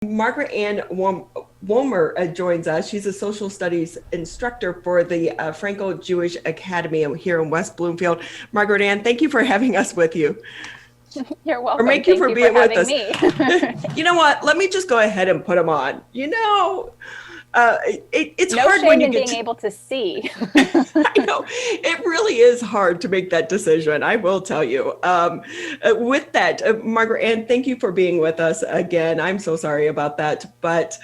Margaret-Ann Wommer joins us. She's a social studies instructor for the Frankel Jewish Academy here in West Bloomfield. Margaret-Ann, thank you for having us with you. You're welcome. Or thank you for being with us. You know what? Let me just go ahead and put them on. You know, it's no hard shame when you in get being able to see. I know it really is hard to make that decision. I will tell you. With that, Margaret-Ann, thank you for being with us again. I'm so sorry about that, but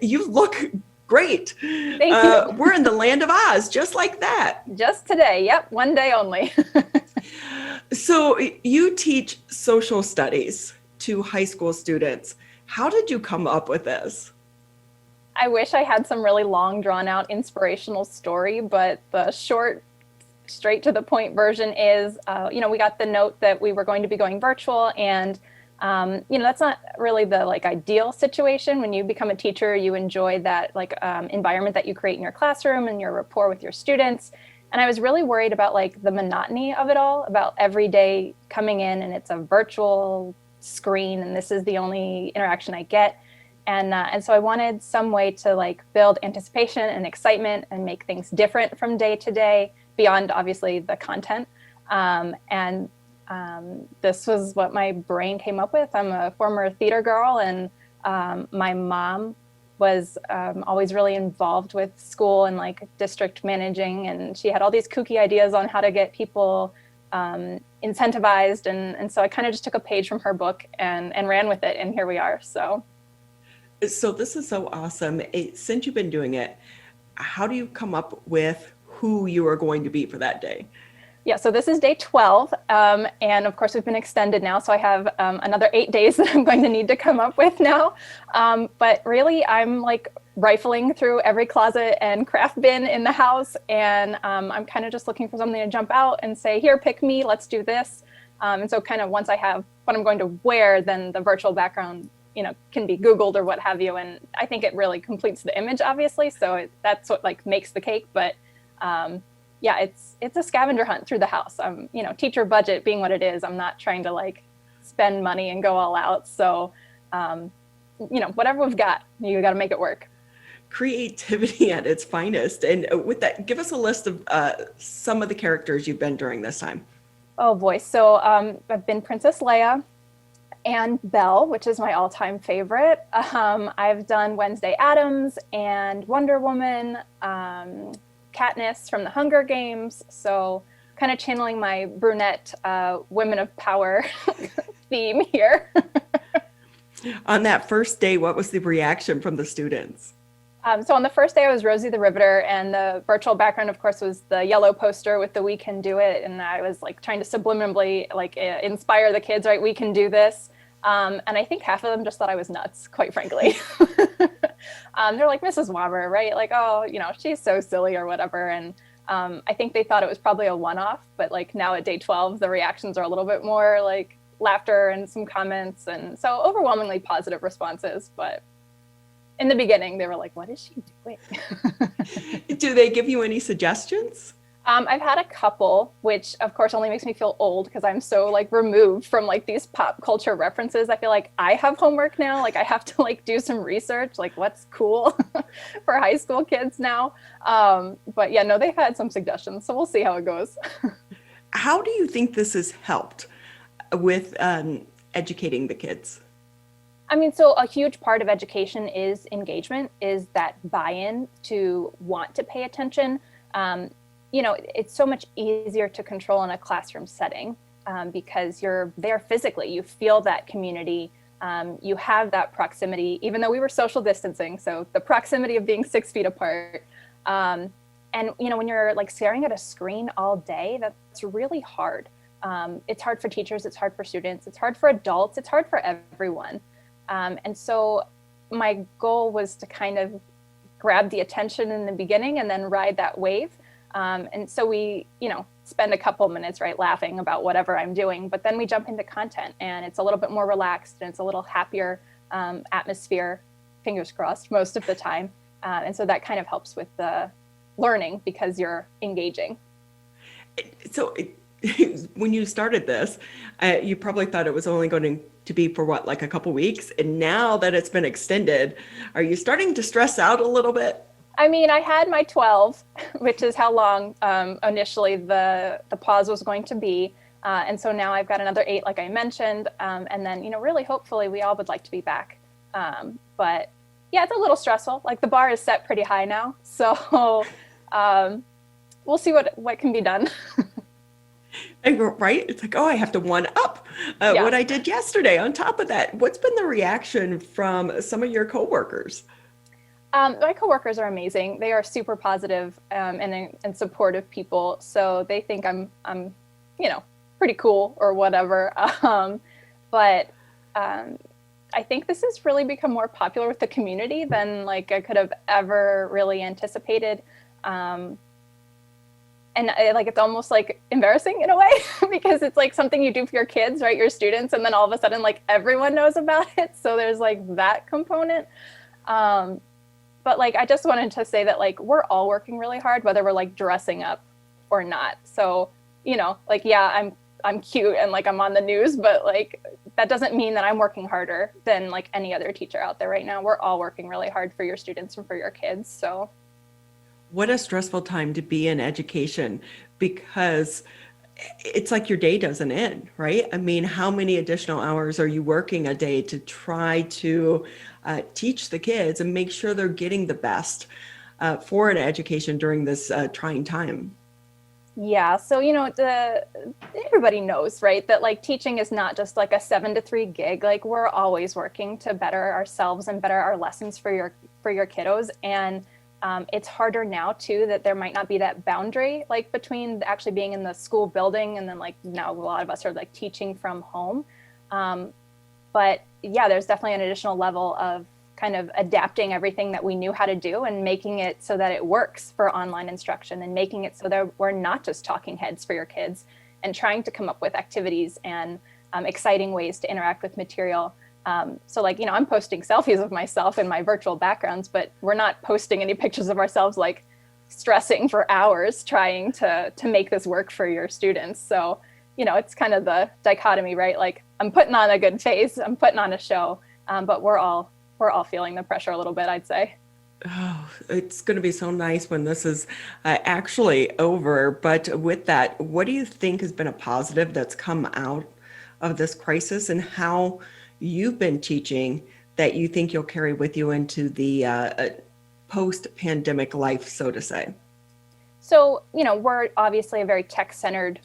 you look great. Thank you. We're in the land of Oz, just like that. Just today. Yep. One day only. So you teach social studies to high school students. How did you come up with this? I wish I had some really long, drawn out inspirational story, but the short, straight to the point version is, we got the note that we were going to be going virtual, and that's not really the ideal situation. When you become a teacher, you enjoy that environment that you create in your classroom and your rapport with your students. And I was really worried about the monotony of it all, about every day coming in and it's a virtual screen and this is the only interaction I get. And so I wanted some way to build anticipation and excitement and make things different from day to day beyond obviously the content. This was what my brain came up with. I'm a former theater girl, and my mom was always really involved with school and district managing, and she had all these kooky ideas on how to get people incentivized, and so I kind of just took a page from her book and ran with it, and here we are. So this is so awesome. Since you've been doing it, how do you come up with who you are going to be for that day? Yeah, so this is day 12, and of course we've been extended now, so I have another 8 days that I'm going to need to come up with now. But really, I'm rifling through every closet and craft bin in the house, and I'm kind of just looking for something to jump out and say, here, pick me, let's do this. And so kind of once I have what I'm going to wear, then the virtual background can be Googled or what have you, and I think it really completes the image, obviously, so that's what makes the cake. But yeah, it's a scavenger hunt through the house. Teacher budget being what it is, I'm not trying to spend money and go all out. So, whatever we've got, you got to make it work. Creativity at its finest. And with that, give us a list of some of the characters you've been during this time. Oh boy. So I've been Princess Leia and Belle, which is my all-time favorite. I've done Wednesday Addams and Wonder Woman, Katniss from the Hunger Games, so kind of channeling my brunette women of power theme here. On that first day, what was the reaction from the students? So on the first day I was Rosie the Riveter, and the virtual background of course was the yellow poster with the "We Can Do It," and I was trying to subliminally inspire the kids, right? We can do this. And I think half of them just thought I was nuts, quite frankly. They're like, Mrs. Wommer, right? Oh, she's so silly or whatever. And I think they thought it was probably a one-off, but now at day 12, the reactions are a little bit more laughter and some comments. And so overwhelmingly positive responses. But in the beginning, they were like, what is she doing? Do they give you any suggestions? I've had a couple, which of course only makes me feel old because I'm so removed from these pop culture references. I feel like I have homework now. I have to do some research, what's cool for high school kids now. But yeah, no, they've had some suggestions, so we'll see how it goes. How do you think this has helped with educating the kids? I mean, so a huge part of education is engagement, is that buy-in to want to pay attention. It's so much easier to control in a classroom setting because you're there physically. You feel that community. You have that proximity, even though we were social distancing. So the proximity of being 6 feet apart. And, when you're staring at a screen all day, that's really hard. It's hard for teachers. It's hard for students. It's hard for adults. It's hard for everyone. And so my goal was to kind of grab the attention in the beginning and then ride that wave. And so we, spend a couple minutes, right, laughing about whatever I'm doing, but then we jump into content and it's a little bit more relaxed and it's a little happier atmosphere, fingers crossed, most of the time. And so that kind of helps with the learning because you're engaging. So when you started this, you probably thought it was only going to be for what, like a couple weeks? And now that it's been extended, are you starting to stress out a little bit? I mean, I had my 12, which is how long initially the pause was going to be. And so now I've got another 8, like I mentioned. And then, really, hopefully we all would like to be back. But yeah, it's a little stressful. Like the bar is set pretty high now. So we'll see what can be done. Right? It's like, oh, I have to one up what I did yesterday on top of that. What's been the reaction from some of your coworkers? My coworkers are amazing. They are super positive, and supportive people. So they think I'm pretty cool or whatever. But I think this has really become more popular with the community than like I could have ever really anticipated. And it's almost like embarrassing in a way because it's like something you do for your kids, right? Your students, and then all of a sudden like everyone knows about it. So there's like that component. But like, I just wanted to say that like, we're all working really hard, whether we're like dressing up or not. So, like, yeah, I'm cute and like I'm on the news, but like, that doesn't mean that I'm working harder than like any other teacher out there right now. We're all working really hard for your students and for your kids. So. What a stressful time to be in education, because it's like your day doesn't end, right? I mean, how many additional hours are you working a day to try to teach the kids and make sure they're getting the best for an education during this trying time? Yeah, so everybody knows, right, that like teaching is not just like a 7 to 3 gig. Like we're always working to better ourselves and better our lessons for your kiddos. And it's harder now too, that there might not be that boundary like between actually being in the school building and then like now a lot of us are like teaching from home. But yeah, there's definitely an additional level of kind of adapting everything that we knew how to do and making it so that it works for online instruction and making it so that we're not just talking heads for your kids and trying to come up with activities and exciting ways to interact with material. So like, I'm posting selfies of myself in my virtual backgrounds, but we're not posting any pictures of ourselves like stressing for hours trying to make this work for your students. So, it's kind of the dichotomy, right? Like I'm putting on a good face, I'm putting on a show, but we're all feeling the pressure a little bit, I'd say. Oh, it's going to be so nice when this is actually over. But with that, what do you think has been a positive that's come out of this crisis, and how you've been teaching that you think you'll carry with you into the post-pandemic life, so to say? So, we're obviously a very tech-centered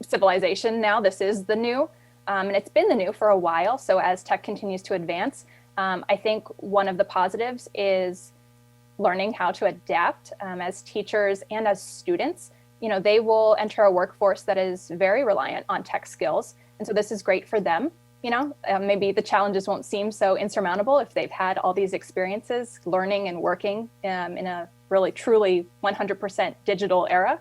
civilization now. This is the new, and it's been the new for a while. So as tech continues to advance, I think one of the positives is learning how to adapt as teachers and as students. They will enter a workforce that is very reliant on tech skills. And so this is great for them. Maybe the challenges won't seem so insurmountable if they've had all these experiences learning and working in a really, truly 100% digital era.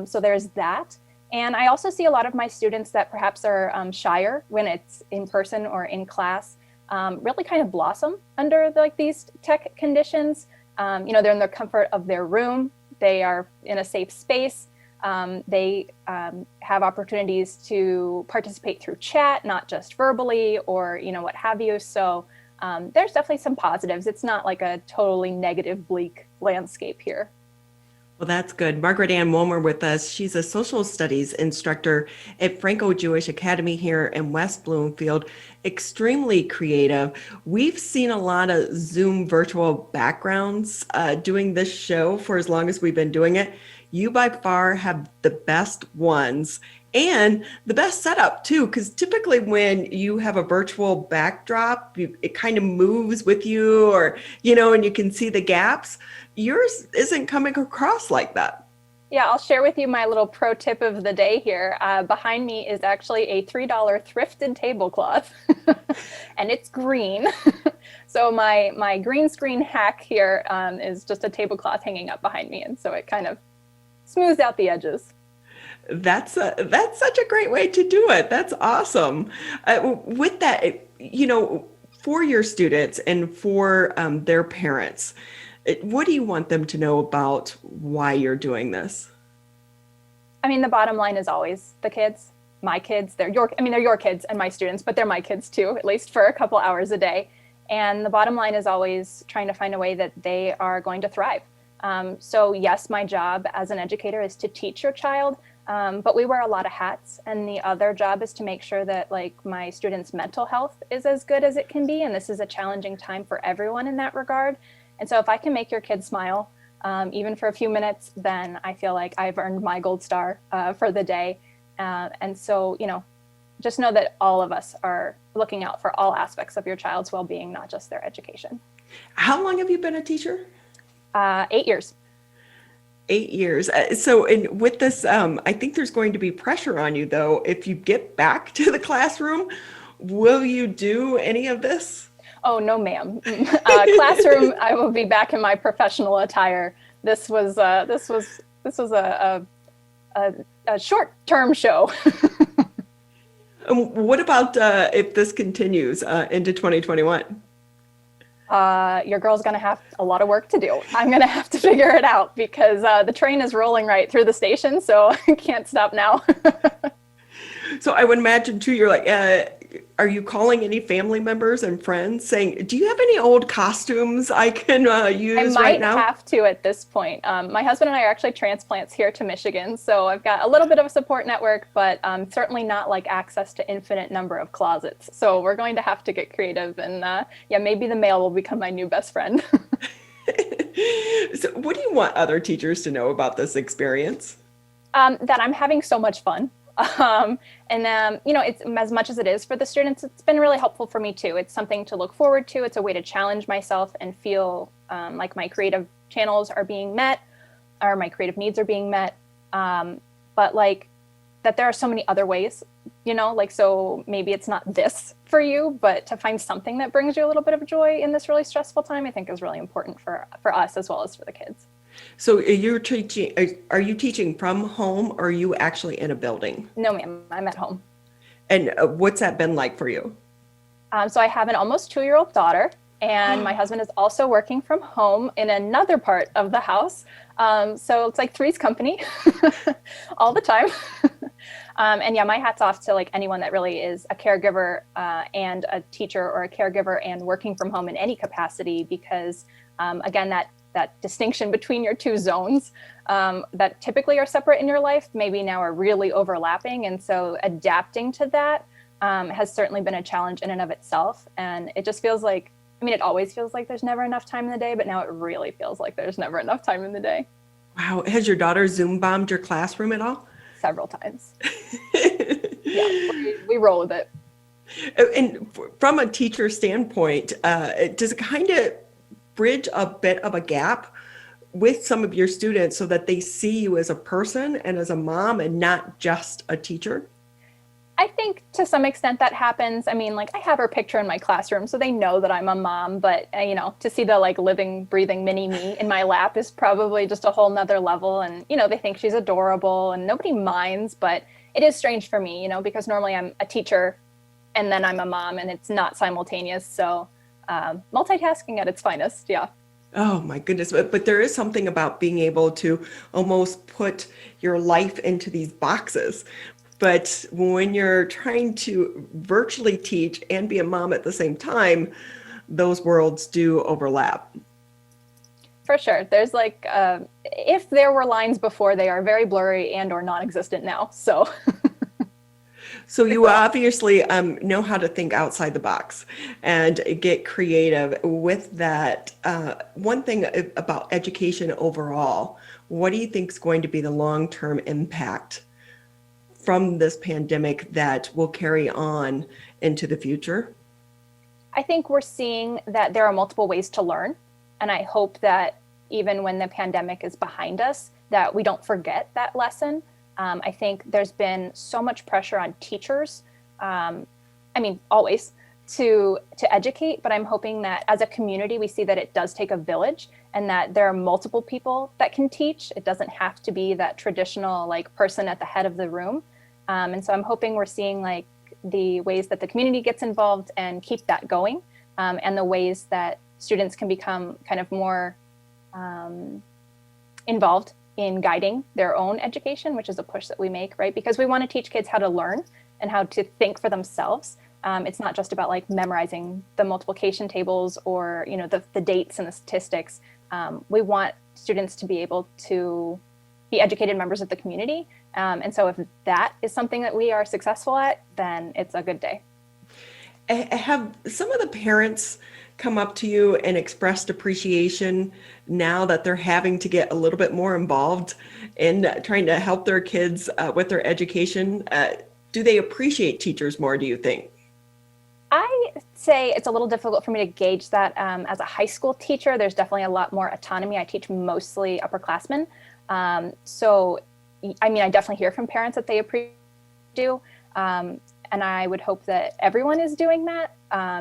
So there's that. And I also see a lot of my students that perhaps are shyer when it's in person or in class, really kind of blossom under like these tech conditions. They're in the comfort of their room. They are in a safe space. They have opportunities to participate through chat, not just verbally or, what have you. So there's definitely some positives. It's not like a totally negative, bleak landscape here. Well, that's good. Margaret-Ann Wommer with us. She's a social studies instructor at Frankel Jewish Academy here in West Bloomfield. Extremely creative. We've seen a lot of Zoom virtual backgrounds doing this show for as long as we've been doing it. You by far have the best ones and the best setup too, because typically when you have a virtual backdrop, it kind of moves with you, or, and you can see the gaps. Yours isn't coming across like that. Yeah, I'll share with you my little pro tip of the day here. Behind me is actually a $3 thrifted tablecloth, and it's green. So my green screen hack here is just a tablecloth hanging up behind me, and so it kind of smooths out the edges. That's such a great way to do it. That's awesome. With that, for your students and for their parents, what do you want them to know about why you're doing this? I mean, the bottom line is always the kids. my kids. They're your kids and my students, but they're my kids too, at least for a couple hours a day. And the bottom line is always trying to find a way that they are going to thrive. So yes, my job as an educator is to teach your child, but we wear a lot of hats. And the other job is to make sure that like my students' mental health is as good as it can be. And this is a challenging time for everyone in that regard. And so if I can make your kids smile, even for a few minutes, then I feel like I've earned my gold star for the day. And so, just know that all of us are looking out for all aspects of your child's well-being, not just their education. How long have you been a teacher? 8 years. 8 years. So with this, I think there's going to be pressure on you, though. If you get back to the classroom, will you do any of this? Oh, no, ma'am. Classroom, I will be back in my professional attire. This was a short-term show. What about if this continues into 2021? Your girl's going to have a lot of work to do. I'm going to have to figure it out because the train is rolling right through the station, so I can't stop now. So I would imagine too, you're like, are you calling any family members and friends saying, do you have any old costumes I can use right now? I might have to at this point. My husband and I are actually transplants here to Michigan, so I've got a little bit of a support network, but certainly not like access to infinite number of closets. So we're going to have to get creative, and maybe the mail will become my new best friend. So what do you want other teachers to know about this experience? That I'm having so much fun. It's as much as it is for the students, it's been really helpful for me too. It's something to look forward to. It's a way to challenge myself and feel like my creative channels are being met, or my creative needs are being met. But like that there are so many other ways, so maybe it's not this for you, but to find something that brings you a little bit of joy in this really stressful time, I think is really important for us as well as for the kids. So are you teaching from home, or are you actually in a building? No, ma'am, I'm at home. And what's that been like for you? So I have an almost 2-year-old daughter, and my husband is also working from home in another part of the house. So it's like three's company all the time. My hat's off to like anyone that really is a caregiver and a teacher, or a caregiver and working from home in any capacity, because again, that distinction between your two zones that typically are separate in your life maybe now are really overlapping. And so adapting to that has certainly been a challenge in and of itself. And it just feels like, it always feels like there's never enough time in the day, but now it really feels like there's never enough time in the day. Wow. Has your daughter Zoom bombed your classroom at all? Several times. Yeah, we roll with it. And from a teacher standpoint, does it kind of bridge a bit of a gap with some of your students so that they see you as a person and as a mom and not just a teacher? I think to some extent that happens. I have her picture in my classroom, so they know that I'm a mom, but to see the like living, breathing mini me in my lap is probably just a whole nother level. And, they think she's adorable and nobody minds, but it is strange for me, because normally I'm a teacher and then I'm a mom, and it's not simultaneous. So multitasking at its finest. Yeah. Oh my goodness. But there is something about being able to almost put your life into these boxes. But when you're trying to virtually teach and be a mom at the same time, those worlds do overlap. For sure. There's like, if there were lines before, they are very blurry and or non-existent now. So So you obviously know how to think outside the box and get creative with that. One thing about education overall, what do you think is going to be the long-term impact from this pandemic that will carry on into the future? I think we're seeing that there are multiple ways to learn. And I hope that even when the pandemic is behind us, that we don't forget that lesson. I think there's been so much pressure on teachers, always, to educate, but I'm hoping that as a community, we see that it does take a village and that there are multiple people that can teach. It doesn't have to be that traditional like person at the head of the room. And so I'm hoping we're seeing like the ways that the community gets involved and keep that going, and the ways that students can become kind of more involved in guiding their own education, which is a push that we make, right? Because we want to teach kids how to learn and how to think for themselves. It's not just about like memorizing the multiplication tables or, you know, the dates and the statistics. We want students to be able to be educated members of the community. And so if that is something that we are successful at, then it's a good day. Have some of the parents come up to you and expressed appreciation now that they're having to get a little bit more involved in trying to help their kids with their education? Do they appreciate teachers more, do you think? I say it's a little difficult for me to gauge that. As a high school teacher, there's definitely a lot more autonomy. I teach mostly upperclassmen. So, I mean, I definitely hear from parents that they appreciate do. And I would hope that everyone is doing that.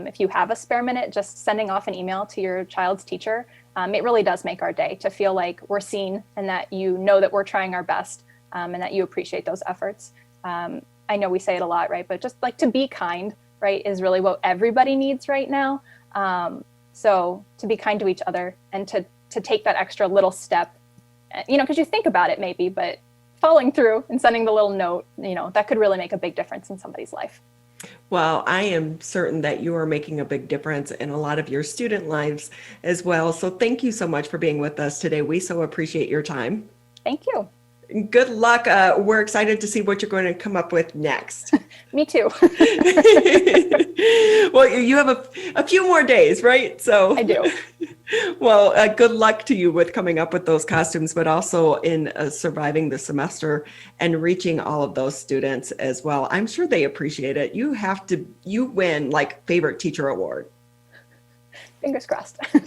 If you have a spare minute, just sending off an email to your child's teacher, it really does make our day to feel like we're seen and that you know that we're trying our best and that you appreciate those efforts. I know we say it a lot, right? But just like to be kind, right, is really what everybody needs right now. So to be kind to each other and to take that extra little step, you know, because you think about it maybe, but following through and sending the little note, you know, that could really make a big difference in somebody's life. Well, I am certain that you are making a big difference in a lot of your student lives as well. So thank you so much for being with us today. We so appreciate your time. Thank you. Good luck. We're excited to see what you're going to come up with next. Me too. Well, you have a few more days, right? So I do. Well, good luck to you with coming up with those costumes, but also in surviving the semester and reaching all of those students as well. I'm sure they appreciate it. You win like favorite teacher award. Fingers crossed.